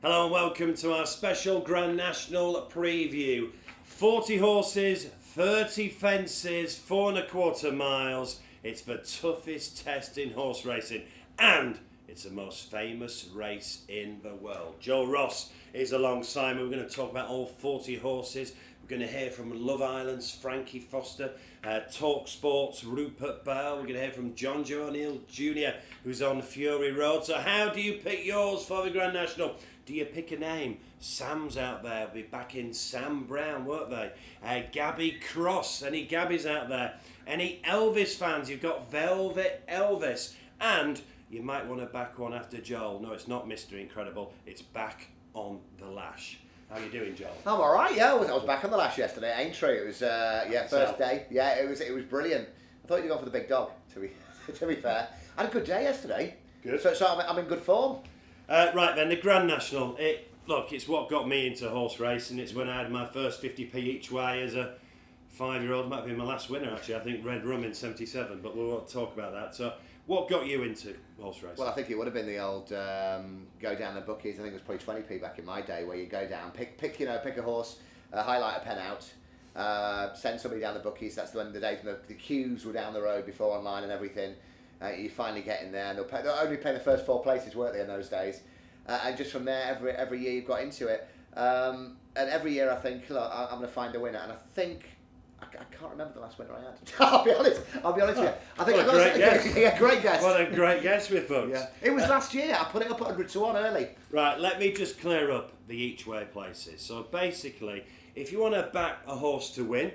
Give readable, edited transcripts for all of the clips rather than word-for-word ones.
Hello and welcome to our special Grand National preview. 40 horses, 30 fences, 4¼ miles. It's the toughest test in horse racing and it's the most famous race in the world. Joe Ross is alongside me. We're going to talk about all 40 horses. We're going to hear from Love Island's Frankie Foster, Talk Sports' Rupert Bell. We're going to hear from Jonjo O'Neill Jr, who's on Fury Road. So how do you pick yours for the Grand National? Do you pick a name? Sam's out there. We'll be back in Sam Brown, weren't they? Gabby Cross. Any Gabbies out there? Any Elvis fans? You've got Velvet Elvis. And you might want to back one after Joel. No, it's not Mr. Incredible. It's Back on the Lash. How you doing, Joel? I'm all right. Yeah, I was back on the lash yesterday at Aintree. It was first day. Yeah, it was brilliant. I thought you'd go for the big dog. To be fair, I had a good day yesterday. Good. So I'm in good form. Right then, the Grand National. It's what got me into horse racing. It's when I had my first 50p each way as a 5-year-old. Might be my last winner actually. I think Red Rum in '77, but we won't talk about that. So, what got you into horse racing? Well, I think it would have been the old go down the bookies. I think it was probably 20p back in my day, where you go down, pick a horse, highlight a pen out, send somebody down the bookies. That's the days when the queues were down the road before online and everything. You finally get in there, and they'll only pay the first 4 places, weren't they, in those days? And just from there, every year you've got into it. And every year I think, look, I'm going to find a winner. And I think, I can't remember the last winner I had. I'll be honest with you. I think great guess. Yeah, great guess. What a great guess with folks. Yeah. It was last year. I put it up at 100 to 1 early. Right, let me just clear up the each way places. So basically, if you want to back a horse to win,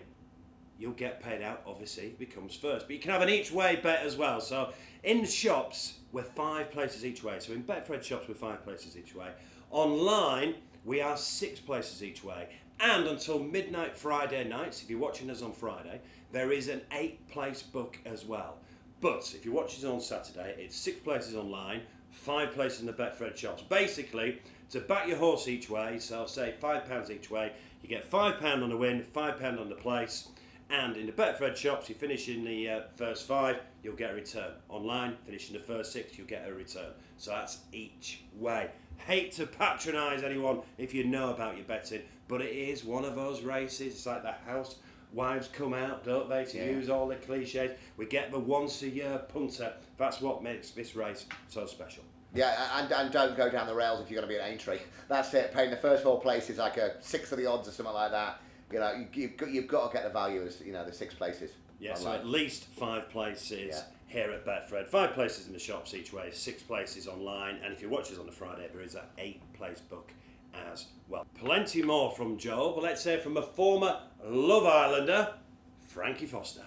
you'll get paid out, obviously, if it comes first. But you can have an each way bet as well. So in the shops, we're 5 places each way. So in Betfred shops, we're 5 places each way. Online, we are 6 places each way. And until midnight Friday nights, if you're watching us on Friday, there is an 8-place book as well. But if you're watching us on Saturday, it's 6 places online, 5 places in the Betfred shops. Basically, to back your horse each way, so say £5 each way, you get £5 on the win, £5 on the place. And in the Betfred shops, you finish in the first 5, you'll get a return. Online, finish in the first 6, you'll get a return. So that's each way. Hate to patronise anyone if you know about your betting, but it is one of those races. It's like the housewives come out, don't they, to use all the cliches. We get the once-a-year punter. That's what makes this race so special. Yeah, and don't go down the rails if you're going to be at Aintree. That's it. Paying the first 4 places like a 6 of the odds or something like that. You know, you've got to get the value as the 6 places. Yeah, so at least 5 places here at Betfred. 5 places in the shops each way, 6 places online, and if you watch us on a Friday, there is an 8-place book as well. Plenty more from Joel, but let's hear from a former Love Islander, Frankie Foster.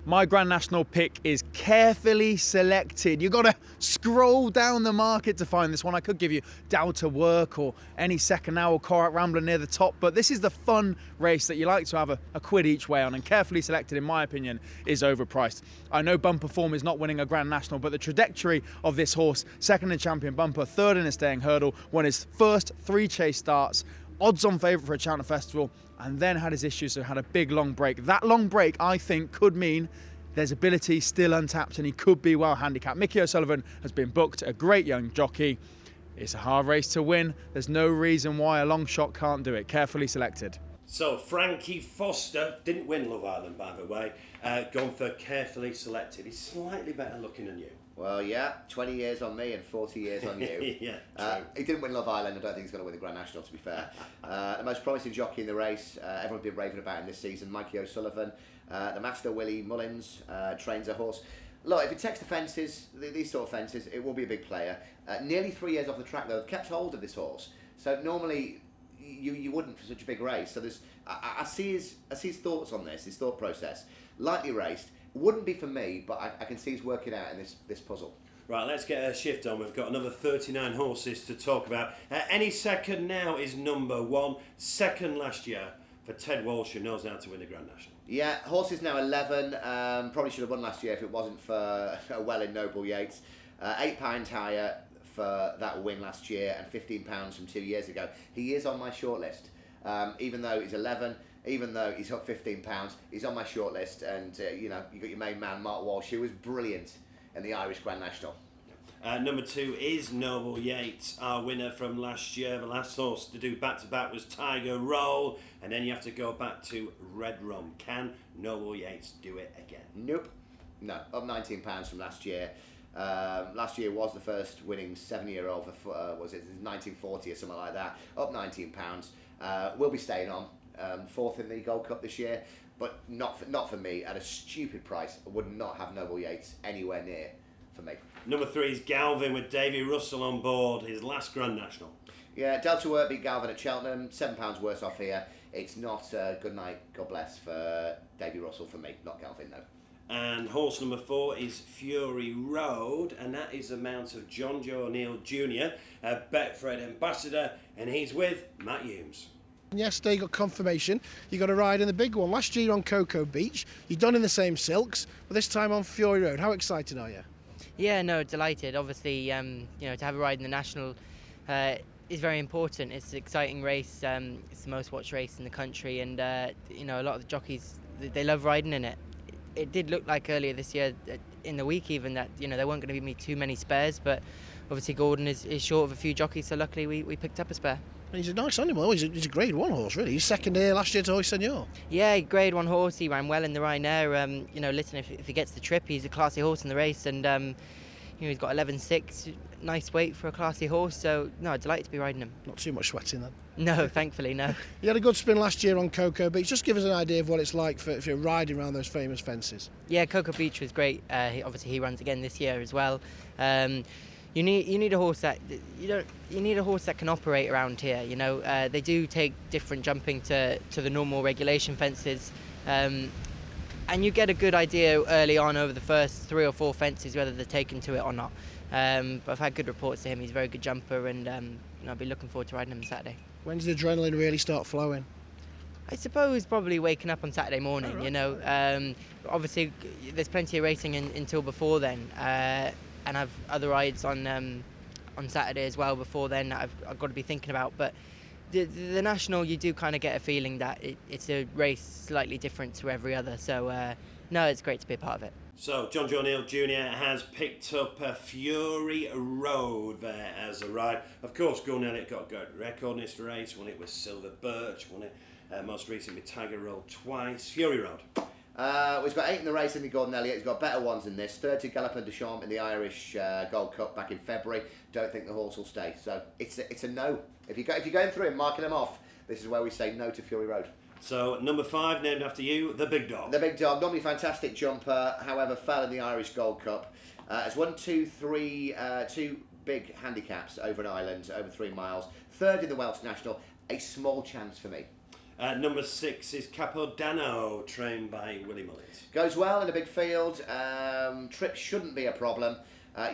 My Grand National pick is carefully selected. You've got to scroll down the market to find this one. I could give you Down to Work or any second hour Korak Rambler near the top, but this is the fun race that you like to have a quid each way on, and carefully selected, in my opinion, is overpriced. I know Bumper Form is not winning a Grand National, but the trajectory of this horse, second in Champion Bumper, third in a staying hurdle, won his first 3 chase starts, odds on favourite for a Cheltenham Festival, and then had his issues, so had a big long break. That long break, I think, could mean there's ability still untapped and he could be well handicapped. Mickey O'Sullivan has been booked, a great young jockey. It's a hard race to win. There's no reason why a long shot can't do it. Carefully selected. So Frankie Foster didn't win Love Island, by the way. Gone for carefully selected. He's slightly better looking than you. Well, yeah, 20 years on me and 40 years on you. Yeah, he didn't win Love Island. I don't think he's going to win the Grand National, to be fair. The most promising jockey in the race, everyone's been raving about him this season, Mikey O'Sullivan. The master, Willie Mullins, trains a horse. Look, if it takes the fences, these sort of fences, it will be a big player. Nearly 3 years off the track, though. They've kept hold of this horse. So normally you wouldn't for such a big race. So I see his thoughts on this, his thought process. Lightly raced. Wouldn't be for me, but I can see he's working out in this puzzle. Right, let's get a shift on. We've got another 39 horses to talk about. Any second now is number 1. Second last year for Ted Walsh, who knows how to win the Grand National. Yeah, horse is now 11. Probably should have won last year if it wasn't for a well-in Noble Yates. £8 higher for that win last year and £15 from 2 years ago. He is on my shortlist. Even though he's 11, even though he's up £15, he's on my shortlist. And, you got your main man, Mark Walsh, who was brilliant in the Irish Grand National. Number 2 is Noble Yates, our winner from last year. The last horse to do back-to-back was Tiger Roll, and then you have to go back to Red Rum. Can Noble Yates do it again? Nope. No, up £19 from last year. Last year was the first winning 7-year-old for, was it 1940 or something like that. Up £19. Will be staying on. 4th in the Gold Cup this year, but not for me. At a stupid price, I would not have Noble Yates anywhere near for me. Number 3 is Galvin with Davy Russell on board, his last Grand National. Yeah, Delta Work beat Galvin at Cheltenham, £7 worse off here. It's not good night, God bless, for Davy Russell for me, not Galvin, no. And horse number 4 is Fury Road, and that is the mount of Jonjo O'Neill Jr, a Betfred ambassador, and he's with Matt Hume. Yesterday you got confirmation you got a ride in the big one. Last year on Cocoa Beach, you've done in the same silks, but this time on Fury Road. How excited are you? Yeah, no, delighted. Obviously, to have a ride in the National is very important. It's an exciting race. It's the most watched race in the country, and a lot of the jockeys, they love riding in it. It did look like earlier this year, in the week even, that there weren't going to be too many spares, but obviously Gordon is short of a few jockeys, so luckily we picked up a spare. He's a nice animal. He's a Grade 1 horse, really. He's second here last year to Hoy Senior. Yeah, Grade 1 horse. He ran well in the Rhine Air. Listen, if he gets the trip, he's a classy horse in the race, and he's got 11.6, nice weight for a classy horse. So no, delighted to be riding him. Not too much sweating then. No, thankfully, no. You had a good spin last year on Cocoa Beach. Just give us an idea of what it's like if you're riding around those famous fences. Yeah, Cocoa Beach was great. He runs again this year as well. You need a horse that can operate around here. They do take different jumping to the normal regulation fences, and you get a good idea early on over the first 3 or 4 fences whether they're taken to it or not. But I've had good reports to him. He's a very good jumper, and I'll be looking forward to riding him Saturday. When does the adrenaline really start flowing? I suppose probably waking up on Saturday morning. Oh, right. Obviously there's plenty of racing until before then. And I've other rides on Saturday as well before then that I've got to be thinking about. But the National, you do kind of get a feeling that it's a race slightly different to every other. So, no, it's great to be a part of it. So, Jonjo O'Neill Jr has picked up a Fury Road there as a ride. Of course, Gordon Elliott got a good record in this race. Won it with Silver Birch, won it most recently with Tiger Roll twice. Fury Road. He's got 8 in the race in the Gordon Elliott. He's got better ones than this. 3rd to Galopin de Champs in the Irish Gold Cup back in February. Don't think the horse will stay. So it's a no. If you're going through and marking them off, this is where we say no to Fury Road. So number 5, named after you, the Big Dog. The Big Dog, normally fantastic jumper, however fell in the Irish Gold Cup. Has won 2 big handicaps over an island, over 3 miles. 3rd in the Welsh National. A small chance for me. Number 6 is Capodano, trained by Willie Mullins. Goes well in a big field. Trip shouldn't be a problem.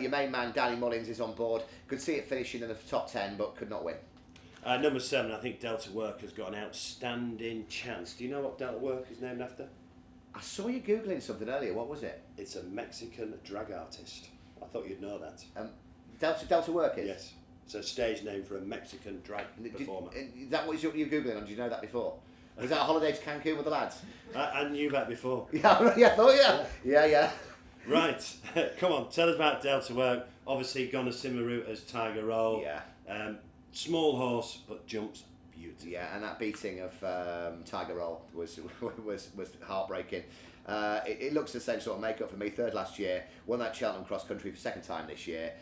Your main man, Danny Mullins, is on board. Could see it finishing in the top 10, but could not win. Number 7, I think Delta Work has got an outstanding chance. Do you know what Delta Work is named after? I saw you Googling something earlier. What was it? It's a Mexican drag artist. I thought you'd know that. Delta Work is? Yes. It's a stage name for a Mexican drag performer. Is that what you're Googling on? Did you know that before? Was that a holiday to Cancun with the lads? I knew that before. Yeah, I thought, yeah. Right, come on, tell us about Delta Work. Obviously gone a similar route as Tiger Roll. Yeah. Small horse, but jumps beautifully. Yeah, and that beating of Tiger Roll was heartbreaking. It looks the same sort of makeup for me. 3rd last year, won that Cheltenham Cross Country for 2nd time this year.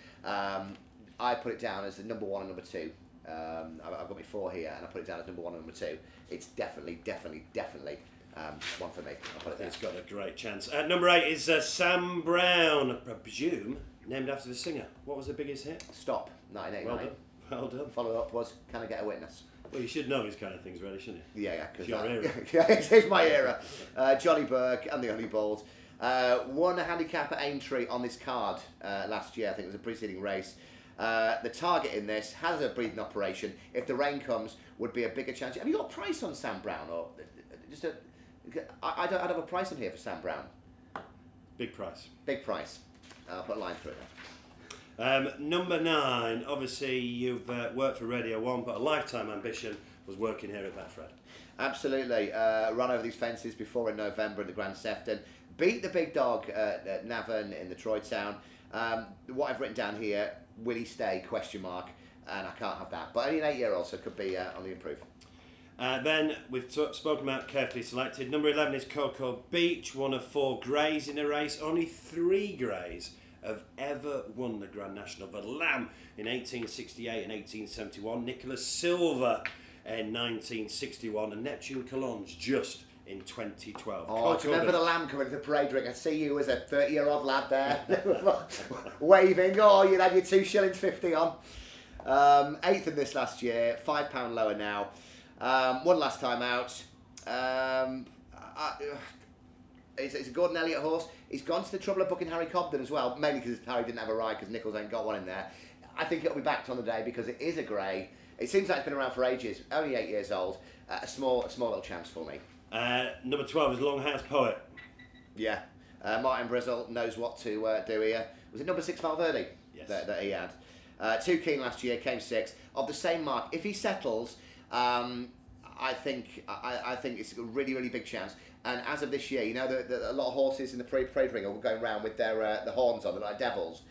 I put it down as the number 1 and number 2. I've got my 4 here, and I put it down as number 1 and number 2. It's definitely one for me. It's got a great chance. Number 8 is Sam Brown, I presume, named after the singer. What was the biggest hit? Stop, 1989. Well done. Follow up was Can I Get a Witness? Well, you should know these kind of things, really, shouldn't you? Yeah, It's your era. It's my era. Johnny Burke and the Honey Balls. Won a handicap at Aintree on this card last year. I think it was a preceding race. The target in this has a breathing operation. If the rain comes, would be a bigger chance. Have you got a price on Sam Brown, or just I'd have a price on here for Sam Brown. Big price. Big price. I'll put a line through it. Number 9. Obviously, you've worked for Radio 1, but a lifetime ambition was working here at Betfred. Absolutely. Run over these fences before in November in the Grand Sefton. Beat the Big Dog at Navan in the Troy Town. What I've written down here, will he stay? Question mark. And I can't have that. But only an 8-year-old, so could be on the improve. Then we've spoken about carefully selected. Number 11 is Cocoa Beach, one of 4 greys in a race. Only 3 greys have ever won the Grand National. The Lamb in 1868 and 1871, Nicholas Silver in 1961, and Neptune Cologne just in 2012. Oh, do you remember the Lamb coming to the parade ring? I see you as a 30-year-old lad there, waving. Oh, you'd had your 2 shillings 50 on. 8th in this last year, £5 lower now. One last time out. It's a Gordon Elliott horse. He's gone to the trouble of booking Harry Cobden as well, mainly because Harry didn't have a ride because Nichols ain't got one in there. I think it'll be backed on the day because it is a grey. It seems like it's been around for ages. Only 8 years old. A small little chance for me. Number 12 is Longhouse Poet. Yeah. Martin Brizzle knows what to do here. Was it number 6 Valverde? Yes. That he had. Too Keen last year, came 6th. Of the same mark, if he settles, I think it's a really, really big chance. And as of this year, you know, a lot of horses in the parade ring are going around with their the horns on, they're like devils.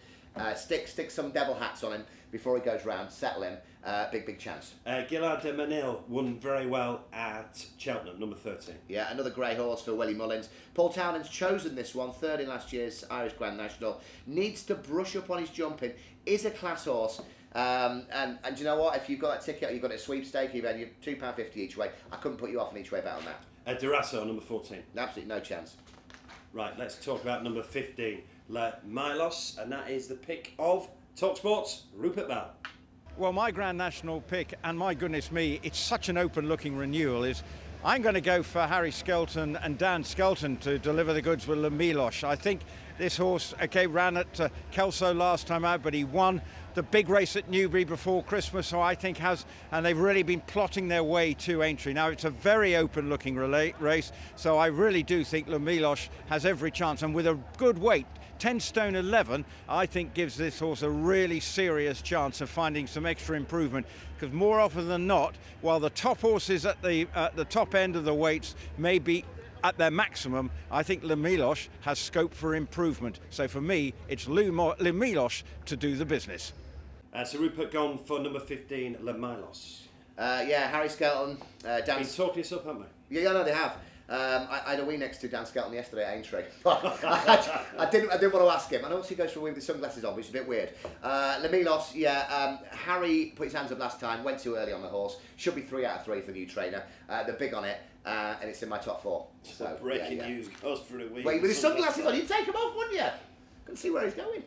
Stick some devil hats on him before he goes round, settle him. Big chance. Gillard de Manil won very well at Cheltenham, number 13. Yeah, another grey horse for Willie Mullins. Paul Townend's chosen this one, 3rd in last year's Irish Grand National. Needs to brush up on his jumping. Is a class horse. And you know what? If you've got that ticket or you've got a sweepstake, you've had your £2.50 each way. I couldn't put you off an each way bet on that. Durasso, number 14. Absolutely no chance. Right, let's talk about number 15, Le Milos, and that is the pick of TalkSport's Rupert Bell. Well, my Grand National pick, and my goodness me, it's such an open-looking renewal, is I'm going to go for Harry Skelton and Dan Skelton to deliver the goods with Le Milos. I think this horse, ran at Kelso last time out, but he won the big race at Newbury before Christmas, so I think and they've really been plotting their way to Aintree. Now, it's a very open-looking race, so I really do think Le Milos has every chance, and with a good weight, 10 stone 11, I think gives this horse a really serious chance of finding some extra improvement, because more often than not, while the top horses at the top end of the weights may be at their maximum, I think Le Milos has scope for improvement. So for me, it's Le Milos to do the business. So Rupert gone for number 15, Le Milos. Harry Skelton. Been talking this up, haven't we? Yeah, no, they have. I had a wee next to Dan Skelton yesterday at Aintree. I didn't want to ask him. And also he goes for a wee with the sunglasses on, which is a bit weird. Le Milos, Harry put his hands up last time, went too early on the horse. Should be 3 out of 3 for the new trainer. They're big on it, and it's in my top 4. So breaking news goes for a week. Wait, with his sunglasses on, you'd take them off, wouldn't you? Can see where he's going.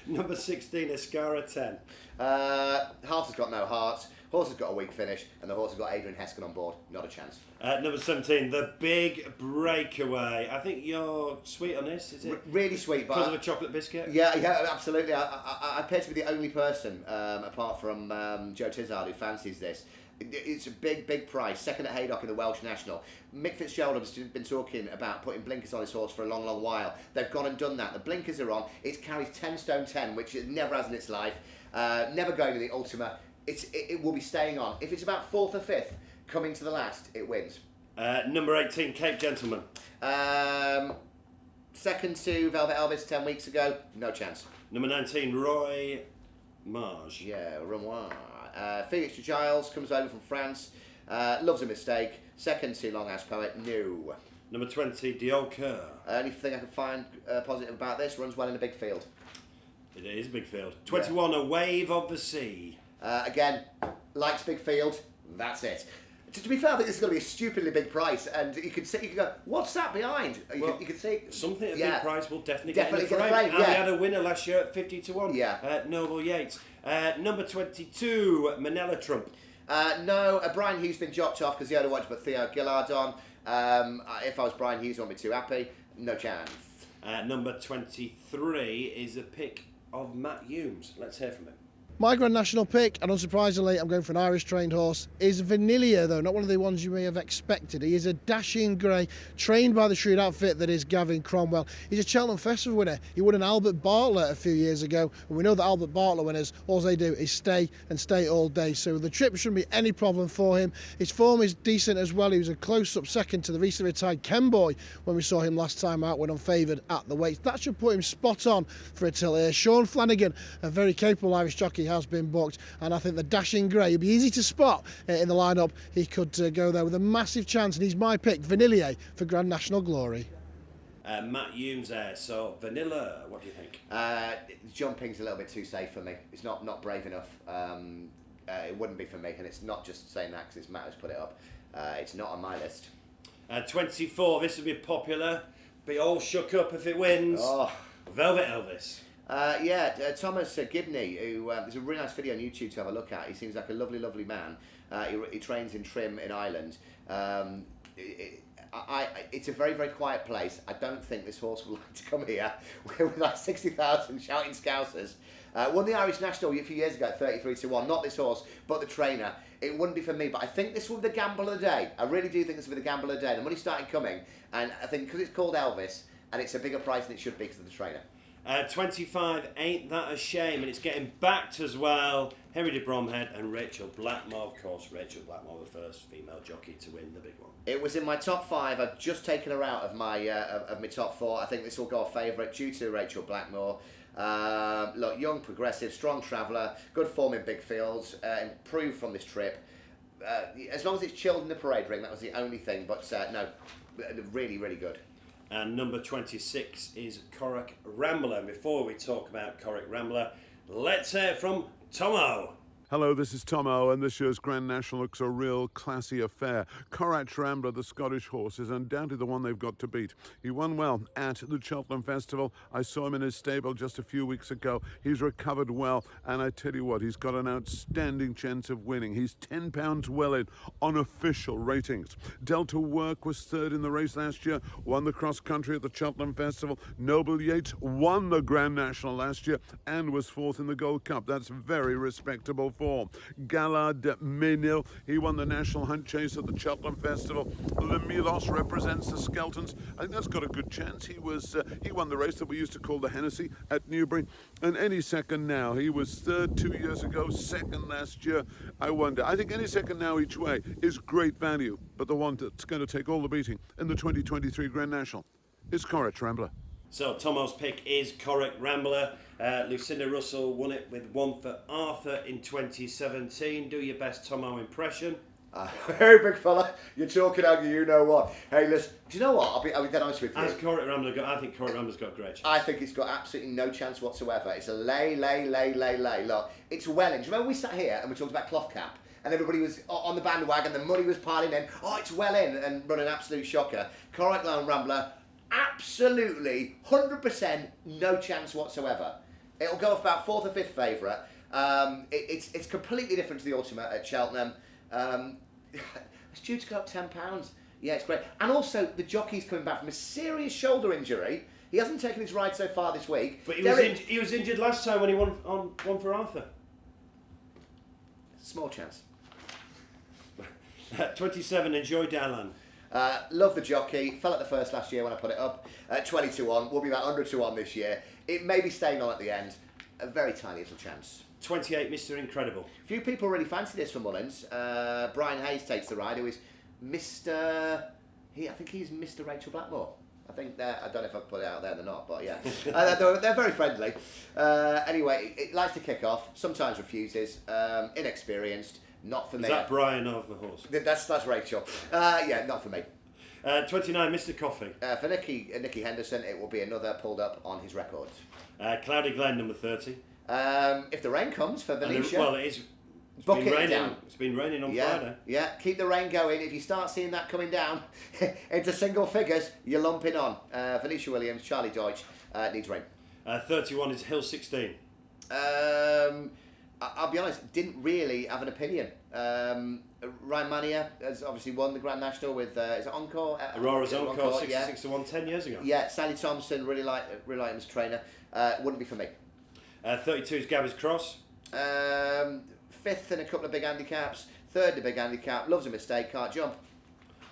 Number 16, Escara 10. Heart has got no heart. Horse has got a weak finish, and the horse has got Adrian Heskin on board. Not a chance. Number 17, The Big Breakaway. I think you're sweet on this, is it? Really sweet, but because of a chocolate biscuit? Yeah, absolutely. I appear to be the only person, apart from Joe Tizard, who fancies this. It's a big price. 2nd at Haydock in the Welsh National. Mick Fitzgerald's been talking about putting blinkers on his horse for a long while. They've gone and done that. The blinkers are on. It carries 10 stone 10, which it never has in its life. Never going to the Ultima. It will be staying on. If it's about 4th or 5th, coming to the last, it wins. Number 18, Cape Gentleman. 2nd to Velvet Elvis 10 weeks ago. No chance. Number 19, Roy Marge. Yeah, Renoir. Felix de Giles comes over from France. Loves a mistake. 2nd to Longhouse Poet. No. Number 20, Diol Kerr. Only thing I can find positive about this, runs well in a big field. It is a big field. 21, A Wave of the Sea. Again, likes big field. That's it. To be fair, I think this is going to be a stupidly big price, and you can go, what's that behind? You can see something at a big price will definitely get in the frame. And we had a winner last year at 50 to 1. Yeah. Noble Yates. Number 22, Manila Trump. No, Brian Hughes been dropped off because he had to watch but Theo Gillard on. If I was Brian Hughes, I wouldn't be too happy. No chance. Number 23 is a pick of Matt Humes. Let's hear from him. My Grand National pick, and unsurprisingly, I'm going for an Irish-trained horse, is Vanilla, though, not one of the ones you may have expected. He is a dashing grey, trained by the shrewd outfit that is Gavin Cromwell. He's a Cheltenham Festival winner. He won an Albert Bartlett a few years ago, and we know that Albert Bartlett winners, all they do is stay and stay all day, so the trip shouldn't be any problem for him. His form is decent as well. He was a close-up second to the recently retired Kenboy when we saw him last time out when unfavoured at the weights. That should put him spot on for a tilt here. Sean Flanagan, a very capable Irish jockey, has been booked, and I think the dashing grey, he'll be easy to spot in the lineup. He could go there with a massive chance, and he's my pick, Vanilla, for Grand National Glory. Matt Hume's there, so Vanilla, what do you think? Jumping's a little bit too safe for me. It's not brave enough. It wouldn't be for me, and it's not just saying that because it's Matt who's put it up. It's not on my list. 24, this will be popular, be all shook up if it wins. Oh. Velvet Elvis. Thomas Gibney, who there's a really nice video on YouTube to have a look at. He seems like a lovely, lovely man. He trains in Trim in Ireland. It's a very, very quiet place. I don't think this horse would like to come here with like 60,000 shouting Scousers. Won the Irish National a few years ago, 33-1. Not this horse, but the trainer. It wouldn't be for me, but I think this will be the gamble of the day. I really do think this will be the gamble of the day. The money started coming, and I think because it's called Elvis, and it's a bigger price than it should be because of the trainer. 25, Ain't That a Shame, and it's getting backed as well. Henry de Bromhead and Rachel Blackmore, of course. Rachel Blackmore, the first female jockey to win the big one. It was in my top 5. I've just taken her out of my top 4. I think this will go a favourite due to Rachel Blackmore. Look, young, progressive, strong traveller, good form in big fields, improved from this trip. As long as it's chilled in the parade ring, that was the only thing. But no, really, really good. And number 26 is Corach Rambler. And before we talk about Corach Rambler, let's hear from Tomo. Hello, this is Tomo, and this year's Grand National looks a real classy affair. Corach Rambler, the Scottish horse, is undoubtedly the one they've got to beat. He won well at the Cheltenham Festival. I saw him in his stable just a few weeks ago. He's recovered well, and I tell you what, he's got an outstanding chance of winning. He's £10 well in on official ratings. Delta Work was third in the race last year, won the cross-country at the Cheltenham Festival. Noble Yates won the Grand National last year and was fourth in the Gold Cup. That's very respectable form. Gallard Menil, he won the National Hunt Chase at the Cheltenham Festival. Lemilos represents the Skeltons. I think that's got a good chance. He won the race that we used to call the Hennessy at Newbury. And any second now. He was third 2 years ago, second last year. I wonder. I think any second now each way is great value. But the one that's going to take all the beating in the 2023 Grand National is Corach Rambler. So Tomo's pick is Corach Rambler. Lucinda Russell won it with One for Arthur in 2017. Do your best Tomo impression. Very big fella. You're talking out you know what. Hey, listen, do you know what? I'll be dead honest with you. Has Corach Rambler got? I think Corach Rambler's got a great chance. I think it's got absolutely no chance whatsoever. It's a lay. Look, it's Welling. Do you remember we sat here and we talked about Cloth Cap? And everybody was on the bandwagon, the money was piling in. Oh, it's well in, and run an absolute shocker. Corach Rambler, absolutely, 100%, no chance whatsoever. It'll go off about 4th or 5th favourite. It's completely different to the Ultimate at Cheltenham. It's due to go up £10. Yeah, it's great. And also, the jockey's coming back from a serious shoulder injury. He hasn't taken his ride so far this week. But he was injured last time when he won on One for Arthur. Small chance. 27, Enjoy Dalan. Love the jockey. Fell at the first last year when I put it up. 20-1. We'll be about 100-1 this year. It may be staying on at the end. A very tiny little chance. 28, Mr. Incredible. Few people really fancy this for Mullins. Brian Hayes takes the ride, who is Mr. I think he's Mr. Rachel Blackmore. I think I don't know if I've put it out there or not, but yeah. They're very friendly. Anyway, it likes to kick off, sometimes refuses, inexperienced, not for me. Is that Brian of the horse? That's Rachel. Yeah, not for me. 29, Mr. Coffee. For Nicky Henderson, it will be another pulled up on his record. Cloudy Glen, number 30. If the rain comes for Venetia. Well, it's been raining. It's been raining on Friday. Yeah, keep the rain going. If you start seeing that coming down into single figures, you're lumping on. Venetia Williams, Charlie Deutsch, needs rain. 31 is Hill 16. I'll be honest, didn't really have an opinion. Ryan Mania has obviously won the Grand National with is it Encore? Aurora's Encore, 66-1, 10 years ago. Yeah, Sally Thompson, really like him as trainer. Wouldn't be for me. 32 is Gabby's Cross. Fifth in a couple of big handicaps. Third in a big handicap. Loves a mistake, can't jump.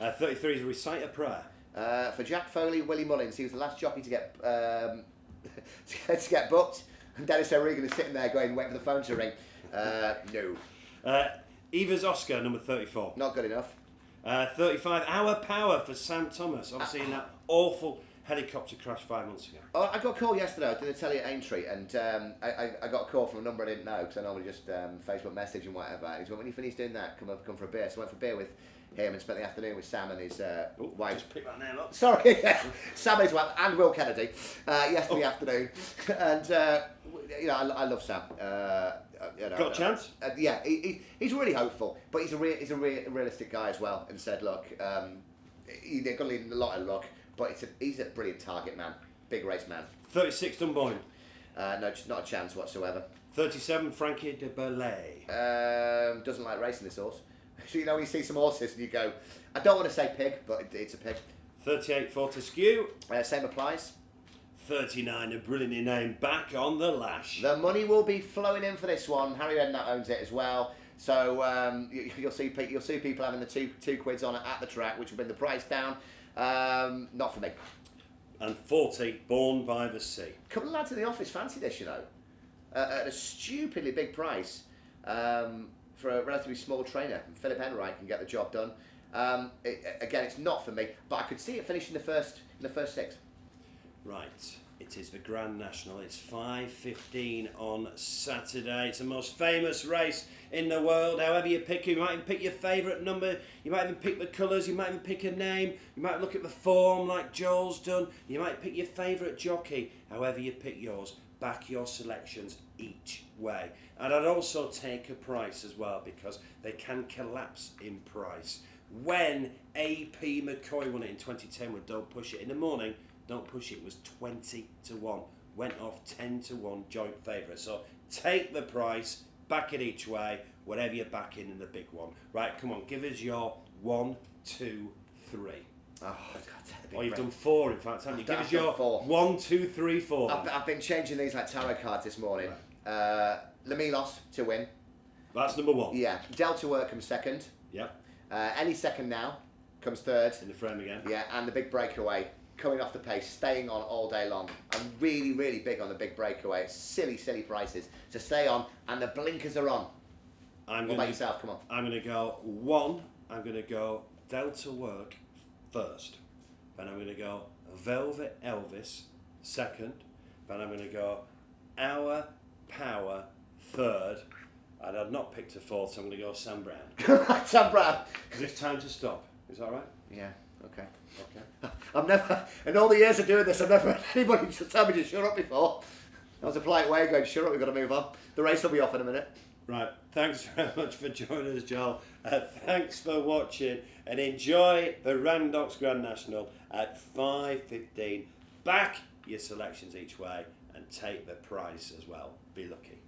33 is Recite a Prayer. For Jack Foley, Willie Mullins. He was the last jockey to get to get booked. And Dennis O'Regan is sitting there going, waiting for the phone to ring. No. Eva's Oscar, number 34. Not good enough. 35, Our Power for Sam Thomas. Obviously in that awful helicopter crash 5 months ago. Oh, I got a call yesterday. I was doing a telly at Aintree, and I got a call from a number I didn't know, because I normally just Facebook message and whatever. And he went, when you finish doing that, come for a beer. So I went for a beer with him and spent the afternoon with Sam and his wife. Just pick that name up. Sorry, Sam and his wife, and Will Kennedy, yesterday afternoon. And, I love Sam. Got a chance? Yeah, he's really hopeful, but he's a realistic guy as well, and said, look, he's got to leave a lot of luck, but he's a brilliant target man, big race man. 36, Dunboyne. No, just not a chance whatsoever. 37, Frankie de Belay. Doesn't like racing, this horse. So, you see some horses and you go, I don't want to say pig, but it's a pig. 38, Fortescue. Same applies. 39, a brilliantly named Back on the Lash. The money will be flowing in for this one. Harry Redknapp owns it as well. So you'll see people having the two quids on it at the track, which will bring the price down. Not for me. And 40, Born by the Sea. A couple of lads in the office fancy this, at a stupidly big price for a relatively small trainer. Philip Enright can get the job done. Again, it's not for me, but I could see it finishing the first 6. Right, it is the Grand National. It's 5:15 on Saturday. It's the most famous race in the world. However you pick it, you might even pick your favourite number. You might even pick the colours. You might even pick a name. You might look at the form like Joel's done. You might pick your favourite jockey. However you pick yours, back your selections each way. And I'd also take a price as well, because they can collapse in price. When A.P. McCoy won it in 2010 with Don't Push It in the morning, Don't Push It was 20-1. Went off 10-1 joint favourite. So take the price, back it each way, whatever you're backing in the big one. Right, come on, give us your 1, 2, 3. Oh, God, Oh, you've done 4 in fact, haven't you? Give us your 4. 1, 2, 3, 4. I've been changing these like tarot cards this morning. Lamilos to win. That's number 1. Yeah. Delta Work comes second. Yep. Any second now comes third. In the frame again. Yeah, and the big breakaway coming off the pace, staying on all day long. I'm really, really big on the big breakaway. It's silly prices to stay on, and the blinkers are on. What about yourself? Come on. I'm going to go 1. I'm going to go Delta Work first. Then I'm going to go Velvet Elvis second. Then I'm going to go Our Power third. And I've not picked a 4th, so I'm going to go Sam Brown. Sam Brown. Is it time to stop? Is that right? Yeah. Okay. Okay. I've never, in all the years of doing this, I've never had anybody just tell me to shut up before. That was a polite way of going, shut up, we've got to move on. The race will be off in a minute. Right. Thanks very much for joining us, Joel. Thanks for watching, and enjoy the Randox Grand National at 5:15. Back your selections each way and take the price as well. Be lucky.